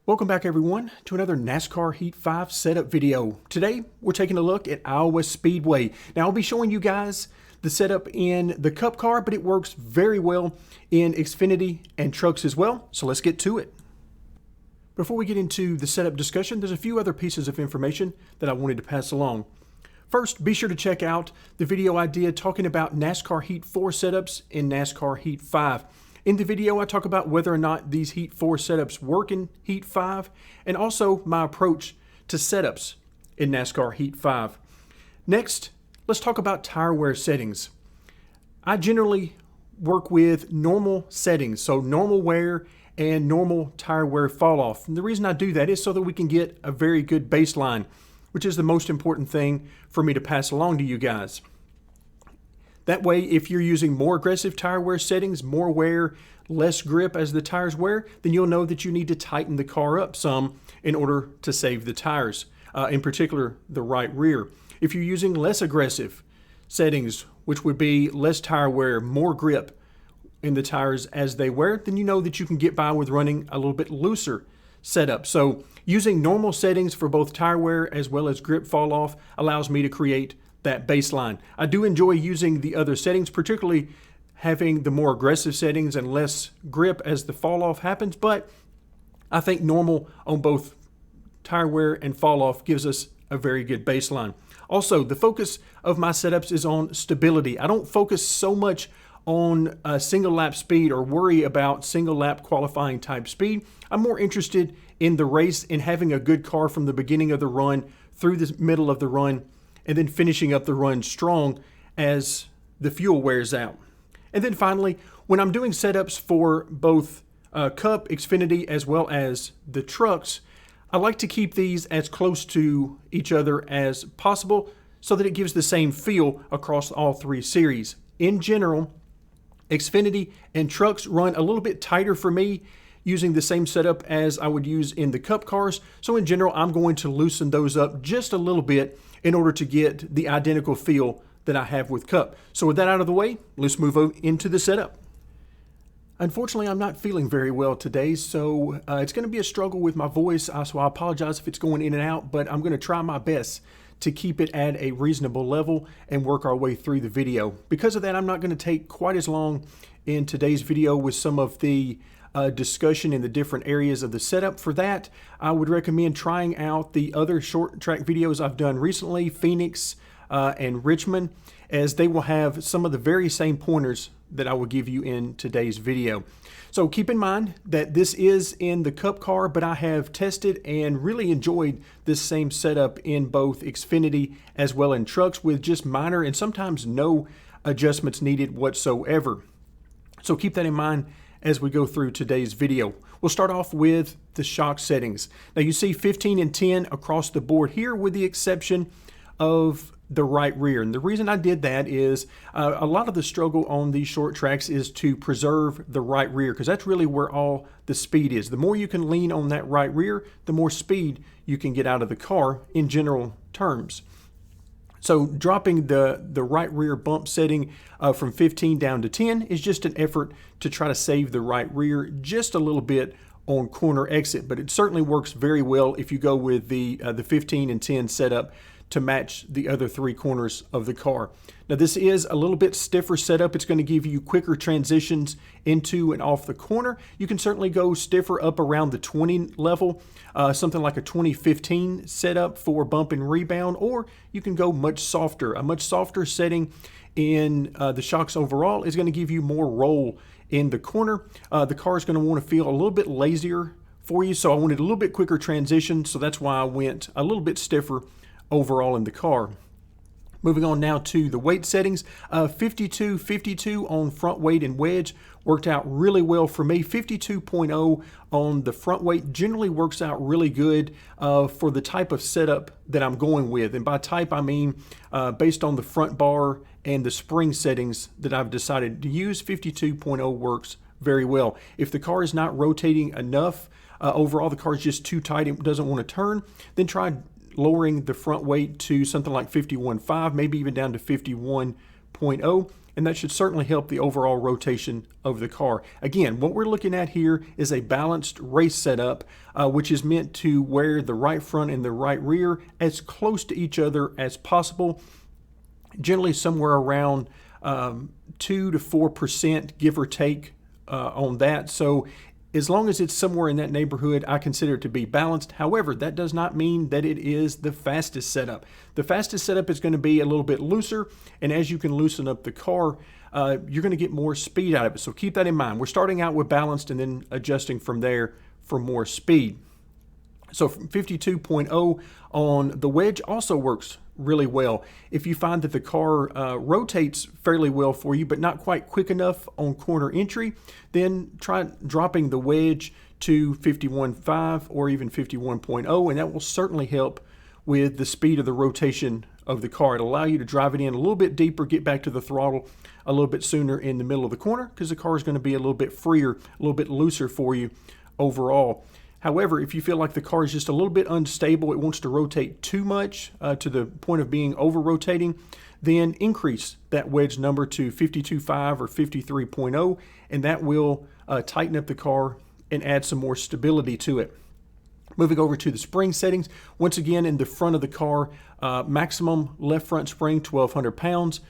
Welcome back everyone to another NASCAR Heat 5 setup video. Today we're taking a look at Iowa Speedway. Now I'll be showing you guys the setup in the Cup car, but it works very well in Xfinity and Trucks as well. So let's get to it. Before we get into the setup discussion, there's a few other pieces of information that I wanted to pass along. First, be sure to check out the video I did talking about NASCAR Heat 4 setups in NASCAR Heat 5. In the video, I talk about whether or not these Heat 4 setups work in Heat 5 and also my approach to setups in NASCAR Heat 5. Next, let's talk about tire wear settings. I generally work with normal settings, so normal wear and normal tire wear fall off. And the reason I do that is so that we can get a very good baseline, which is the most important thing for me to pass along to you guys. That way, if you're using more aggressive tire wear settings, more wear, less grip as the tires wear, then you'll know that you need to tighten the car up some in order to save the tires, in particular the right rear. If you're using less aggressive settings, which would be less tire wear, more grip in the tires as they wear, then you know that you can get by with running a little bit looser setup. So using normal settings for both tire wear as well as grip fall off allows me to create that baseline. I do enjoy using the other settings, particularly having the more aggressive settings and less grip as the fall off happens, but I think normal on both tire wear and fall off gives us a very good baseline. Also, the focus of my setups is on stability. I don't focus so much on single lap speed or worry about single lap qualifying type speed. I'm more interested in the race and having a good car from the beginning of the run through the middle of the run, and then finishing up the run strong as the fuel wears out. And then finally, when I'm doing setups for both Cup, Xfinity, as well as the trucks, I like to keep these as close to each other as possible so that it gives the same feel across all three series. In general, Xfinity and trucks run a little bit tighter for me using the same setup as I would use in the Cup cars. So in general, I'm going to loosen those up just a little bit in order to get the identical feel that I have with Cup. So with that out of the way, let's move into the setup. Unfortunately, I'm not feeling very well today, so it's going to be a struggle with my voice, so I apologize if it's going in and out, but I'm going to try my best to keep it at a reasonable level and work our way through the video. Because of that, I'm not going to take quite as long in today's video with some of the discussion in the different areas of the setup. For that, I would recommend trying out the other short track videos I've done recently, Phoenix and Richmond, as they will have some of the very same pointers that I will give you in today's video. So keep in mind that this is in the Cup car, but I have tested and really enjoyed this same setup in both Xfinity as well in trucks with just minor and sometimes no adjustments needed whatsoever. So keep that in mind as we go through today's video. We'll start off with the shock settings. Now you see 15 and 10 across the board here with the exception of the right rear. And the reason I did that is a lot of the struggle on these short tracks is to preserve the right rear, because that's really where all the speed is. The more you can lean on that right rear, the more speed you can get out of the car in general terms. So dropping the right rear bump setting from 15 down to 10 is just an effort to try to save the right rear just a little bit on corner exit, but it certainly works very well if you go with the 15 and 10 setup to match the other three corners of the car. Now this is a little bit stiffer setup. It's going to give you quicker transitions into and off the corner. You can certainly go stiffer up around the 20 level, something like a 2015 setup for bump and rebound, or you can go much softer. A much softer setting in the shocks overall is going to give you more roll in the corner. The car is going to want to feel a little bit lazier for you, so I wanted a little bit quicker transition, so that's why I went a little bit stiffer overall in the car. Moving on now to the weight settings, 52 on front weight and wedge worked out really well for me. 52.0 on the front weight generally works out really good for the type of setup that I'm going with. And by type, I mean based on the front bar and the spring settings that I've decided to use, 52.0 works very well. If the car is not rotating enough, overall the car is just too tight, it doesn't want to turn, then try lowering the front weight to something like 51.5, maybe even down to 51 52.0, and that should certainly help the overall rotation of the car. Again, what we're looking at here is a balanced race setup, which is meant to wear the right front and the right rear as close to each other as possible, generally somewhere around 2 to 4%, give or take, on that. So as long as it's somewhere in that neighborhood, I consider it to be balanced. However, that does not mean that it is the fastest setup. The fastest setup is going to be a little bit looser, and as you can loosen up the car, you're going to get more speed out of it. So keep that in mind. We're starting out with balanced and then adjusting from there for more speed. So 52.0 on the wedge also works really well. If you find that the car rotates fairly well for you, but not quite quick enough on corner entry, then try dropping the wedge to 51.5 or even 51.0, and that will certainly help with the speed of the rotation of the car. It'll allow you to drive it in a little bit deeper, get back to the throttle a little bit sooner in the middle of the corner, because the car is going to be a little bit freer, a little bit looser for you overall. However, if you feel like the car is just a little bit unstable, it wants to rotate too much to the point of being over-rotating, then increase that wedge number to 52.5 or 53.0, and that will tighten up the car and add some more stability to it. Moving over to the spring settings, once again in the front of the car, maximum left front spring, 1,200 pounds.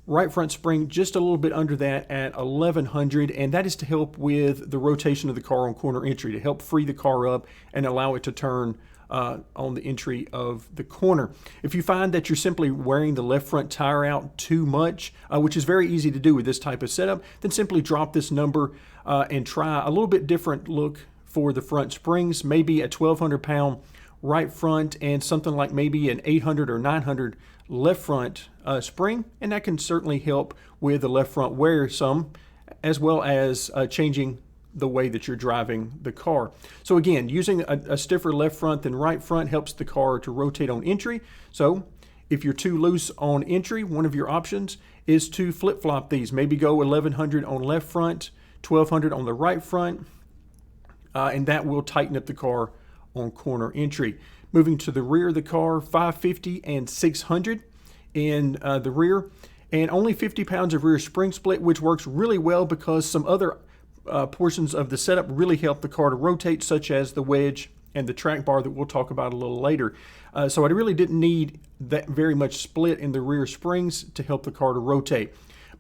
Right front spring just a little bit under that at 1,100, and that is to help with the rotation of the car on corner entry, to help free the car up and allow it to turn on the entry of the corner. If you find that you're simply wearing the left front tire out too much, which is very easy to do with this type of setup, then simply drop this number and try a little bit different look for the front springs, maybe a 1,200 pound right front and something like maybe an 800 or 900 left front spring, and that can certainly help with the left front wear some, as well as changing the way that you're driving the car. So again, using a stiffer left front than right front helps the car to rotate on entry. So if you're too loose on entry, one of your options is to flip-flop these. Maybe go 1,100 on left front, 1,200 on the right front, and that will tighten up the car on corner entry. Moving to the rear of the car, 550 and 600 in the rear, and only 50 pounds of rear spring split, which works really well because some other portions of the setup really help the car to rotate, such as the wedge and the track bar that we'll talk about a little later. So I really didn't need that very much split in the rear springs to help the car to rotate.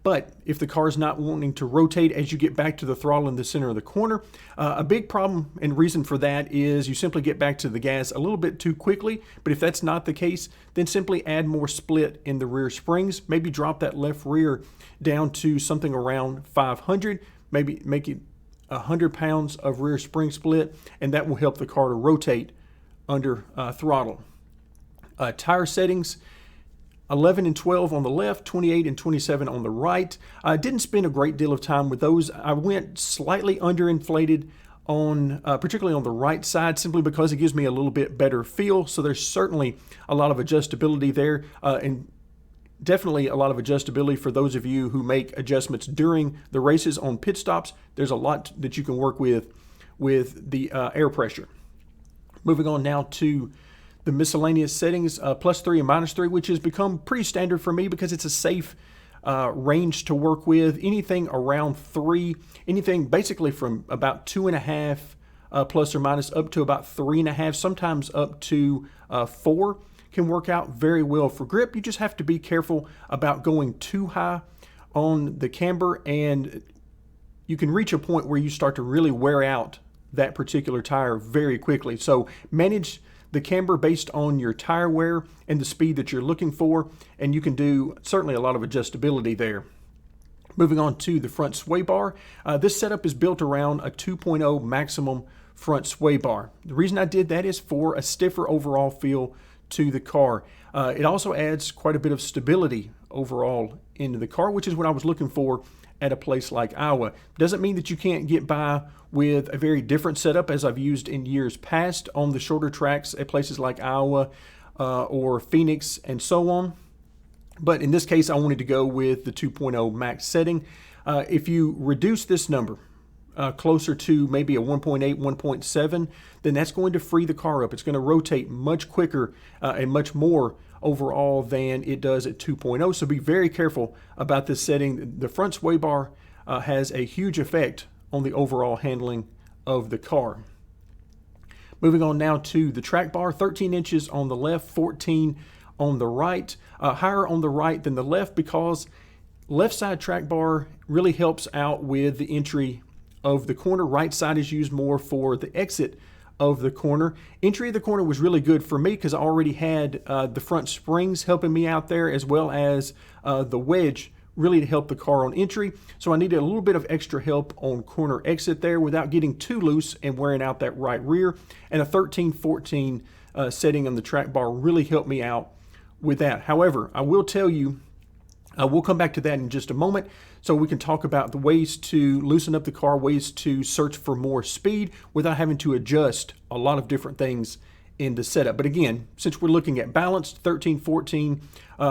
But if the car is not wanting to rotate as you get back to the throttle in the center of the corner, a big problem and reason for that is you simply get back to the gas a little bit too quickly. But if that's not the case, then simply add more split in the rear springs. Maybe drop that left rear down to something around 500, maybe make it 100 pounds of rear spring split, and that will help the car to rotate under throttle. Tire settings, 11 and 12 on the left, 28 and 27 on the right. I didn't spend a great deal of time with those. I went slightly underinflated on, particularly on the right side, simply because it gives me a little bit better feel. So there's certainly a lot of adjustability there, and definitely a lot of adjustability for those of you who make adjustments during the races on pit stops. There's a lot that you can work with the air pressure. Moving on now to the miscellaneous settings, +3 and -3, which has become pretty standard for me because it's a safe range to work with. Anything around 3, anything basically from about 2.5 plus or minus up to about 3.5, sometimes up to 4 can work out very well for grip. You just have to be careful about going too high on the camber, and you can reach a point where you start to really wear out that particular tire very quickly. So manage the camber based on your tire wear and the speed that you're looking for, and you can do certainly a lot of adjustability there. Moving on to the front sway bar. This setup is built around a 2.0 maximum front sway bar. The reason I did that is for a stiffer overall feel to the car. It also adds quite a bit of stability overall into the car, which is what I was looking for at a place like Iowa. Doesn't mean that you can't get by with a very different setup as I've used in years past on the shorter tracks at places like Iowa or Phoenix and so on. But in this case, I wanted to go with the 2.0 max setting. If you reduce this number closer to maybe a 1.8, 1.7, then that's going to free the car up. It's going to rotate much quicker and much more overall than it does at 2.0. So be very careful about this setting. The front sway bar has a huge effect on the overall handling of the car. Moving on now to the track bar, 13 inches on the left, 14 on the right. Higher on the right than the left because left side track bar really helps out with the entry of the corner. Right side is used more for the exit of the corner. Entry of the corner was really good for me because I already had the front springs helping me out there, as well as the wedge really to help the car on entry. So I needed a little bit of extra help on corner exit there without getting too loose and wearing out that right rear. And a 13-14 setting on the track bar really helped me out with that. However, I will tell you, we'll come back to that in just a moment so we can talk about the ways to loosen up the car, ways to search for more speed without having to adjust a lot of different things in the setup. But again, since we're looking at balanced, 13, 14,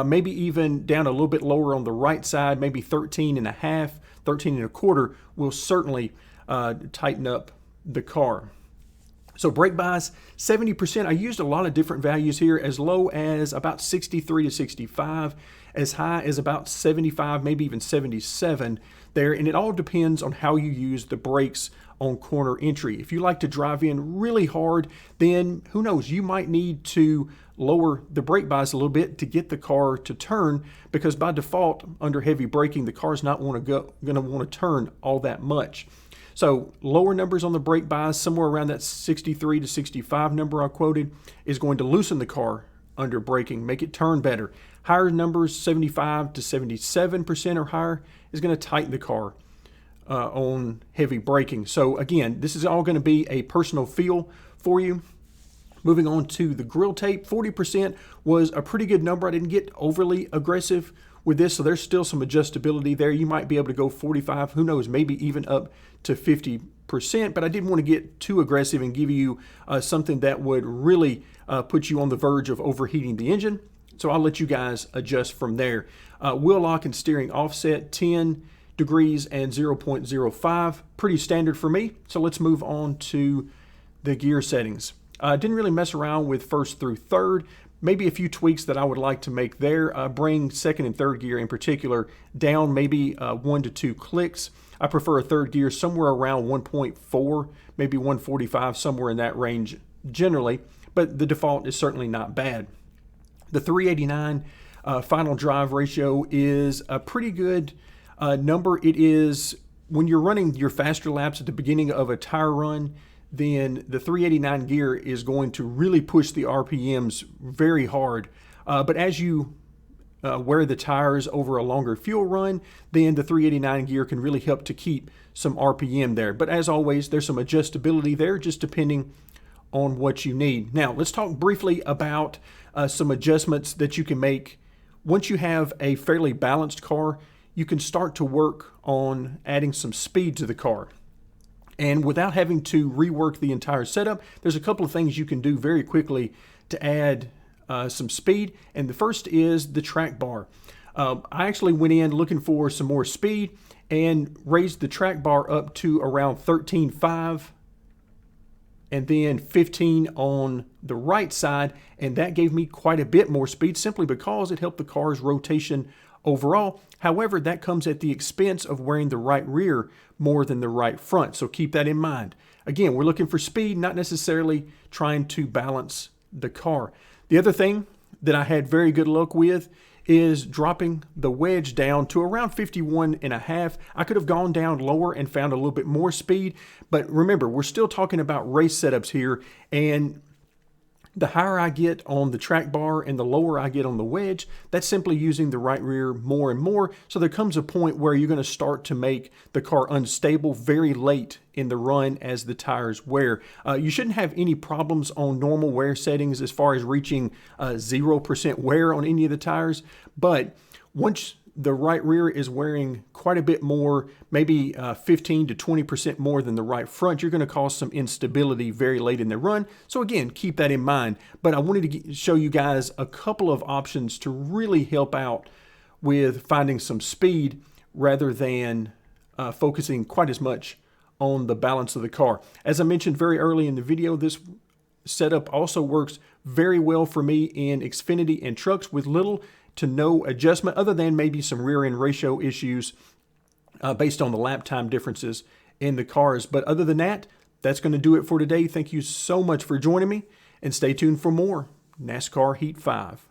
maybe even down a little bit lower on the right side, maybe 13 and a half, 13 and a quarter will certainly tighten up the car. So brake bias, 70%. I used a lot of different values here, as low as about 63 to 65, as high as about 75, maybe even 77 there. And it all depends on how you use the brakes on corner entry. If you like to drive in really hard, then who knows, you might need to lower the brake bias a little bit to get the car to turn, because by default, under heavy braking, the car's not going to want to turn all that much. So lower numbers on the brake bias, somewhere around that 63 to 65 number I quoted, is going to loosen the car under braking, make it turn better. Higher numbers, 75 to 77% or higher, is going to tighten the car on heavy braking. So again, this is all going to be a personal feel for you. Moving on to the grill tape, 40% was a pretty good number. I didn't get overly aggressive with this, so there's still some adjustability there. You might be able to go 45, who knows, maybe even up to 50%, but I didn't want to get too aggressive and give you something that would really put you on the verge of overheating the engine. So I'll let you guys adjust from there. Wheel lock and steering offset, 10 degrees and 0.05, pretty standard for me. So let's move on to the gear settings. Didn't really mess around with first through third. Maybe a few tweaks that I would like to make there. Bring second and third gear in particular down maybe 1 to 2 clicks. I prefer a third gear somewhere around 1.4, maybe 145, somewhere in that range generally, but the default is certainly not bad. The 389 final drive ratio is a pretty good number. It is, when you're running your faster laps at the beginning of a tire run, then the 389 gear is going to really push the RPMs very hard. But as you wear the tires over a longer fuel run, then the 389 gear can really help to keep some RPM there. But as always, there's some adjustability there, just depending on what you need. Now, let's talk briefly about some adjustments that you can make. Once you have a fairly balanced car, you can start to work on adding some speed to the car. And without having to rework the entire setup, there's a couple of things you can do very quickly to add some speed. And the first is the track bar. I actually went in looking for some more speed and raised the track bar up to around 13.5 and then 15 on the right side. And that gave me quite a bit more speed simply because it helped the car's rotation overall. However, that comes at the expense of wearing the right rear more than the right front. So keep that in mind. Again, we're looking for speed, not necessarily trying to balance the car. The other thing that I had very good luck with is dropping the wedge down to around 51 and a half. I could have gone down lower and found a little bit more speed, but remember, we're still talking about race setups here, and the higher I get on the track bar and the lower I get on the wedge, that's simply using the right rear more and more. So there comes a point where you're going to start to make the car unstable very late in the run as the tires wear. You shouldn't have any problems on normal wear settings as far as reaching 0% wear on any of the tires. But once the right rear is wearing quite a bit more, maybe 15 to 20% more than the right front, you're going to cause some instability very late in the run. So again, keep that in mind. But I wanted to show you guys a couple of options to really help out with finding some speed rather than focusing quite as much on the balance of the car. As I mentioned very early in the video, this setup also works very well for me in Xfinity and Trucks with little to no adjustment other than maybe some rear end ratio issues based on the lap time differences in the cars. But other than that, that's going to do it for today. Thank you so much for joining me, and stay tuned for more NASCAR Heat 5.